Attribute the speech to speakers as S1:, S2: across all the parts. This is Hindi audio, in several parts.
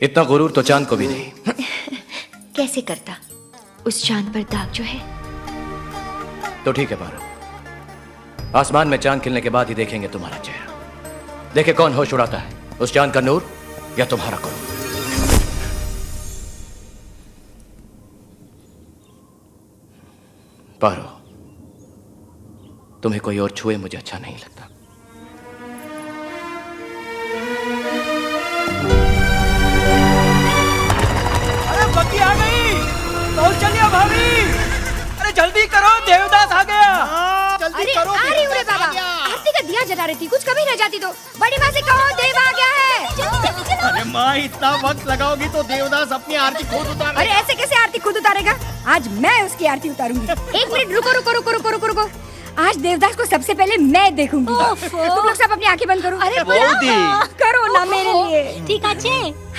S1: इतना गुरूर तो चांद को भी नहीं।
S2: कैसे करता? उस चांद पर दाग जो है।
S1: तो ठीक है पारो, आसमान में चांद खिलने के बाद ही देखेंगे तुम्हारा चेहरा। देखे कौन होश उड़ाता है, उस चांद का नूर या तुम्हारा गुरूर। पारो, तुम्हें कोई और छुए मुझे अच्छा नहीं लगता।
S3: अरे बग्गी आ गई, तो चलिए भाभी। अरे जल्दी करो, देवदास आ गया। जल्दी
S4: अरे
S3: करो,
S4: आ रही हूँ रे
S3: देवदास आ
S4: बाबा।
S3: गया।
S4: आरती का दिया जला रही थी, कुछ कभी रह जाती तो बड़ी माँ से कहो देव आ गया है। जल्दी चलो।
S3: अरे माँ, इतना वक्त लगाओगी तो देवदास अपनी आरती खुद उतार।
S4: अरे ऐसे कैसे आरती खुद उतारेगा? आज मैं उसकी आरती उतारूंगी। एक मिनट रुको रुको रुको रुको रुको रुको। आज देवदास को सबसे पहले मैं देखूंगी। तुम लोग सब अपनी आंखें बंद करो। अरे करो ना मेरे लिए।
S5: ठीक अच्छे।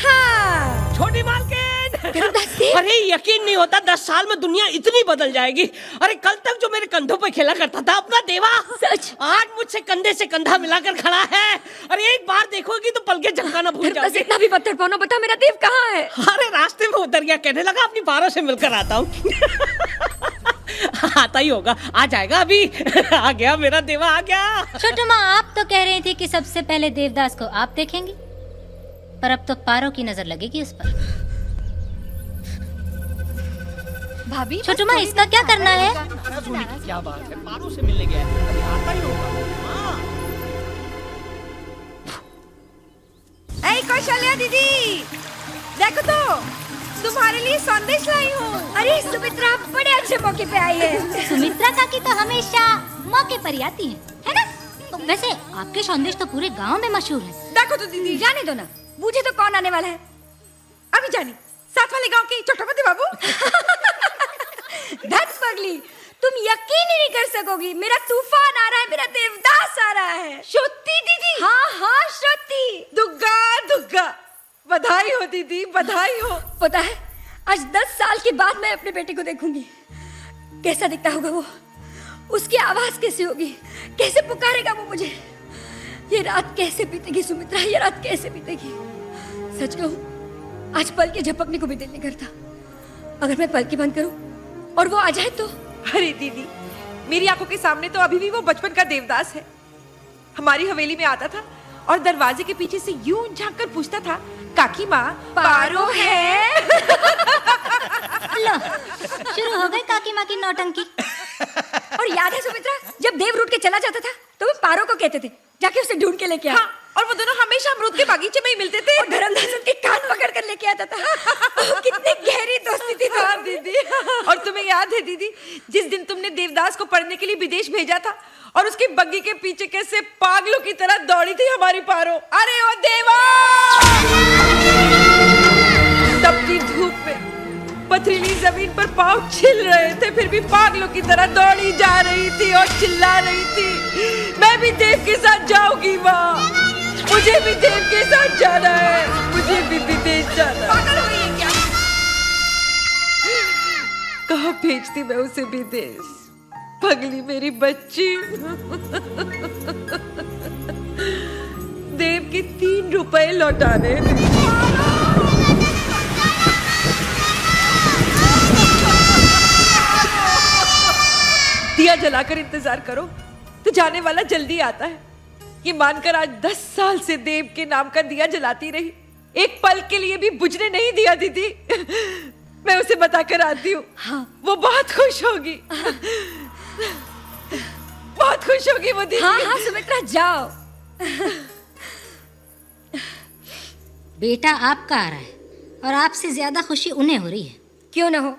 S4: हाँ
S3: छोटी मालकिन।
S4: देवदास देव।
S6: अरे यकीन नहीं होता 10 साल में दुनिया इतनी बदल जाएगी। अरे कल तक जो मेरे कंधों पे खेला करता था अपना देवा,
S5: सच।
S6: आज मुझसे कंधे से कंधा मिलाकर खड़ा है। अरे एक बार देखोगी तो पलके झपकाना भूल
S4: देवदास
S6: जाओगी।
S4: इतना भी पत्थर पानो, बता मेरा देव कहाँ है?
S6: अरे रास्ते में उतर गया, कहने लगा अपनी पारों से मिलकर आता हूँ। आता ही होगा, आ जाएगा अभी। आ गया मेरा देवा, आ गया।
S5: छोटू माँ, आप तो कह रही थी कि सबसे पहले देवदास को आप देखेंगी, पर अब तो पारो की नजर लगेगी उस पर।
S4: भाभी
S5: छोटू माँ, इसका क्या करना है?
S3: क्या बात है, पारो से मिलने गया है, अभी आता ही होगा।
S4: ऐ कौशल्या दीदी, देखो तो तुम्हारे लिए संदेश लाई हूँ। अरे सुमित्रा बड़े अच्छे मौके पे आई है।
S5: सुमित्रा काकी तो हमेशा मौके पर ही आती है ना? वैसे आपके संदेश तो पूरे गांव में मशहूर है।
S4: देखो तो दीदी, जाने दो ना, मुझे तो कौन आने वाला है अभी जानी। साथ वाले गांव के छोटापति बाबू। धन पगली, तुम यकीन ही नहीं कर सकोगी, मेरा तूफान आ रहा है, मेरा देवदास आ रहा है। श्रुति दीदी। हाँ हाँ श्रुति। दुग्गा दुग्गा, बधाई हो दीदी, बधाई हो। पता है आज 10 साल के बाद मैं अपने बेटे को देखूंगी। कैसा दिखता होगा वो, उसकी आवाज कैसी होगी, कैसे पुकारेगा वो मुझे। ये रात कैसे बीतेगी सुमित्रा, ये रात कैसे बीतेगी। सच कहूं, आज पल के झपकने को भी दिल नहीं करता। अगर मैं पल की बंद करूं और वो आ जाए तो।
S7: अरे दीदी, मेरी आंखों के सामने तो अभी भी वो बचपन का देवदास है। हमारी हवेली में आता था और दरवाजे के पीछे से यूं झांक कर पूछता था, काकी माँ पारो है?
S5: लो, शुरू हो गई काकी माँ की नौटंकी।
S4: और याद है सुमित्रा, जब देव रूठ के चला जाता था तो वो पारो को कहते थे जाके उसे ढूंढ के लेके आ।
S7: हाँ, और वो दोनों हमेशा अमरूद के बागीचे में ही मिलते थे।
S4: और धर्मदास उनके कान पकड़ कर लेके आता था। कितनी गहरी दोस्ती थी
S7: हाँ दीदी। और तुम्हें याद है दीदी, जिस दिन तुमने देवदास को पढ़ने के लिए विदेश भेजा था और उसकी बग्गी के पीछे कैसे पागलों की तरह दौड़ी थी हमारी पारो। अरे ओ देवा! तपती धूप में पथरीली जमीन पर पांव छिल रहे थे, फिर भी पागलों की तरह दौड़ी जा रही थी और चिल्ला रही थी, मैं भी देव के साथ जाऊंगी माँ, मुझे भी देव के साथ जाना है, मुझे भी विदेश जाना है। पागल हो गई है क्या? कहाँ भेजती मैं उसे विदेश, पगली मेरी बच्ची। देव के 3 रुपए लौटाने थे। दिया जलाकर इंतजार करो तो जाने वाला जल्दी आता है। ये मानकर आज 10 साल से देव के नाम का दिया जलाती रही, एक पल के लिए भी बुझने नहीं दिया दीदी। मैं उसे बताकर आती हूँ। हाँ। वो बहुत खुश होगी। बहुत खुश होगी वो दीदी।
S4: हाँ हाँ सुमित्रा जाओ।
S5: बेटा आपका आ रहा है और आपसे ज्यादा खुशी उन्हें हो रही है।
S4: क्यों ना हो,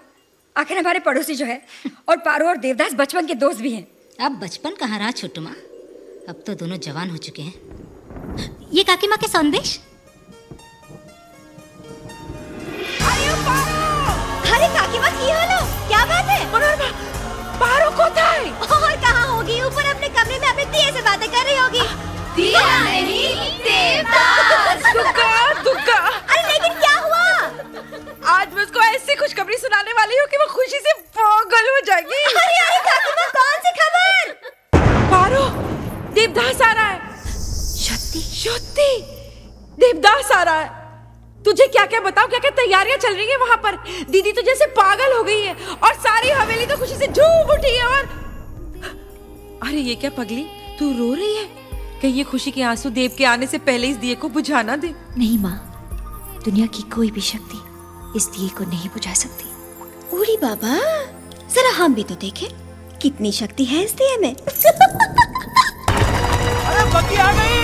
S4: आखिर हमारे पड़ोसी जो है और पारो और देवदास बचपन के दोस्त भी हैं।
S5: अब बचपन कहाँ रहा छोटू माँ, अब तो दोनों जवान हो चुके हैं। ये काकी माँ के संदेश।
S4: अरे काकी माँ की हाल हो, क्या बात है?
S7: मनोरमा, पारो कोথায়?
S4: और कहाँ होगी, ऊपर अपने कमरे में अपने दिए से बातें कर रही होगी। दिया नहीं, देवदास।
S7: दुग्गा दुग्गा,
S4: अरे लेकिन क्या हुआ?
S7: आज मैं उसको ऐसी खुशखबरी सुनाने वाली हूँ कि वो खुशी से पागल हो जाएगी।
S4: अरे अरे काकी माँ, कौन सी खबर?
S7: पारो, देवदास आ रहा है।
S4: सत्ती।
S7: सत्ती, देवदास आ रहा है। तुझे क्या क्या बताओ, क्या क्या तैयारियां चल रही है वहां पर। दीदी तो जैसे पागल हो गई है और सारी हवेली तो खुशी से झूम उठी है। और अरे ये क्या पगली, तू रो रही है? कहीं ये खुशी के आंसू देव के आने से पहले इस दिए को बुझा ना दे।
S2: नहीं माँ, दुनिया की कोई भी शक्ति इस दिए को नहीं बुझा सकती।
S8: उरी बाबा, जरा हम भी तो देखें कितनी शक्ति है इस दिए में।
S3: अरे बग्गी आ गई,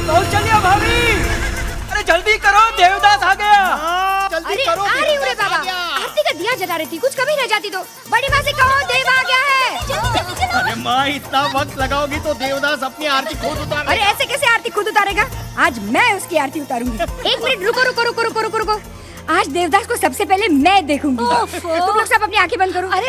S3: पहुंच चलिए भाभी। अरे जल्दी करो, देवदास आ गया। जल्दी
S4: अरे
S3: करो,
S4: आ रही हूँ रे
S3: देवदास
S4: बाबा।
S3: आ गया।
S4: आरती का दिया जला रही थी, कुछ कमी रह जाती तो। बड़ी माँ से कहो देव आ गया है।
S3: अरे माँ, इतना वक्त लगाओगी तो देवदास अपनी आरती खुद उतार।
S4: अरे ऐसे कैसे आरती खुद उतारेगा? आज मैं उसकी आरती उतारूंगी। एक मिनट रुको रुको रुको रुको रुको रुको। आज देवदास को सबसे पहले मैं देखूंगी। तुम लोग सब अपनी आंखें बंद करो। अरे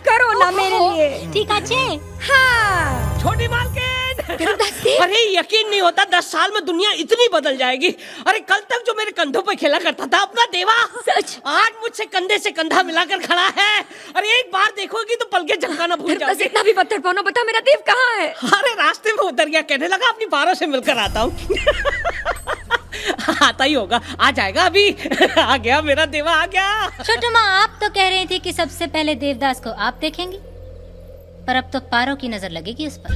S4: करो ना मेरे लिए।
S5: ठीक है।
S4: हाँ
S6: छोटी मालकिन।
S4: देवदास देव।
S6: अरे यकीन नहीं होता 10 साल में दुनिया इतनी बदल जाएगी। अरे कल तक जो मेरे कंधों पे खेला करता था अपना देवा,
S4: सच।
S6: आज मुझसे कंधे से कंधा मिलाकर खड़ा है। अरे एक बार देखोगी तो पल के झपकाना भूल
S4: देवदास
S6: जाओगी।
S4: इतना भी पत्थर पानो, बता मेरा देव कहाँ है?
S6: अरे रास्ते में उतर गया, कहने लगा अपनी पारों से मिलकर आता हूँ। आता ही होगा, आ जाएगा अभी। आ गया मेरा देवा, आ गया।
S5: छोटू माँ, आप तो कह रही थी कि सबसे पहले देवदास को आप देखेंगी, पर अब तो पारो की नजर लगेगी उस पर।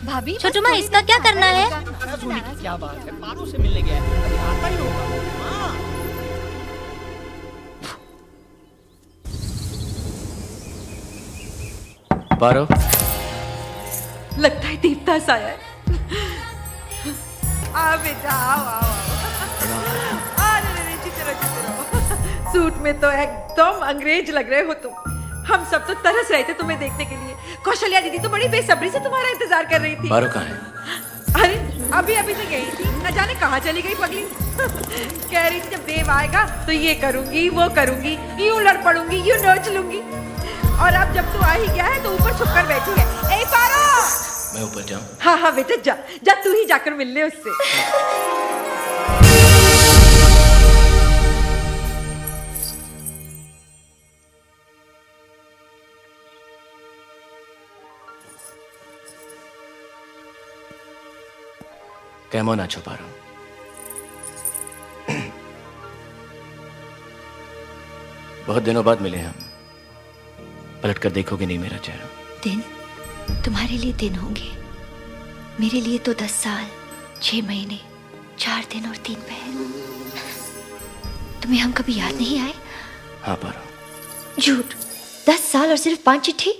S4: भाभी
S5: छोटू माँ, इसका क्या करना है?
S3: क्या बात है, पारों से मिलने गया है, अभी आता ही होगा। हाँ।
S1: पारो,
S7: लगता है देवदास आया है। आ बेटा, आओ आओ आओ। अरे जीते रहो, जीते रहो। सूट में तो एकदम अंग्रेज लग रहे हो तुम। हम सब तो तरस रहे थे तुम्हें देखने के लिए। कौशल्या दीदी तो बड़ी बेसब्री से तुम्हारा इंतजार कर रही थी।
S1: पारो कहाँ है?
S7: अरे अभी अभी से गई थी, न जाने कहाँ चली गई पगली। कह रही थी जब देव आएगा तो ये करूंगी वो करूंगी, यूं लड़ पड़ूंगी, यूं नोच लूंगी। और अब जब तू आ ही गया है तो ऊपर छुप कर बैठी है। ए पारो,
S1: मैं ऊपर जाऊं?
S7: हाँ हाँ बेटा जा जा, तू ही जाकर मिल ले उससे।
S1: कैमो ना छुपा रहा हूं। बहुत दिनों बाद मिले हम। पलट कर देखोगे नहीं मेरा चेहरा।
S2: दिन तुम्हारे लिए दिन होंगे, मेरे लिए तो 10 साल 6 महीने 4 दिन और 3 पहर। तुम्हें हम कभी याद नहीं आए?
S1: हाँ पारो।
S2: झूठ। 10 साल और सिर्फ 5 चिट्ठी।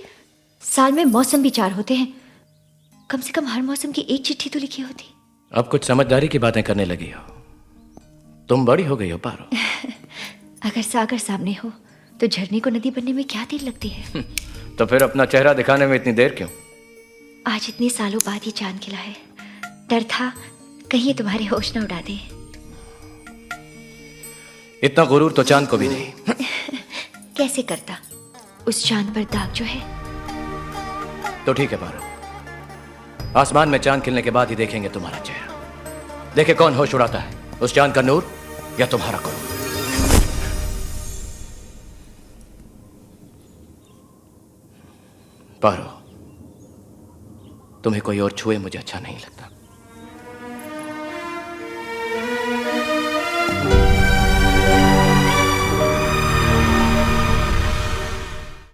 S2: साल में मौसम भी 4 होते हैं, कम से कम हर मौसम की 1 चिट्ठी तो लिखी होती।
S1: अब कुछ समझदारी की बातें करने लगी हो। तुम बड़ी हो गई हो पारो।
S2: अगर सागर सामने हो तो झरने को नदी बनने में क्या देर लगती है?
S1: तो फिर अपना चेहरा दिखाने में इतनी देर क्यों?
S2: आज इतने सालों बाद ही चांद खिला है। डर था कहीं ये तुम्हारे होश न उड़ा दे।
S1: इतना गुरूर तो चांद को भी नहीं।
S2: कैसे करता? उस चांद पर दाग जो है।
S1: तो ठीक है पारो, आसमान में चांद खिलने के बाद ही देखेंगे तुम्हारा चेहरा। देखे कौन होश उड़ाता है, उस चांद का नूर या तुम्हारा गुरूर। पारो, तुम्हें कोई और छुए मुझे अच्छा नहीं लगता।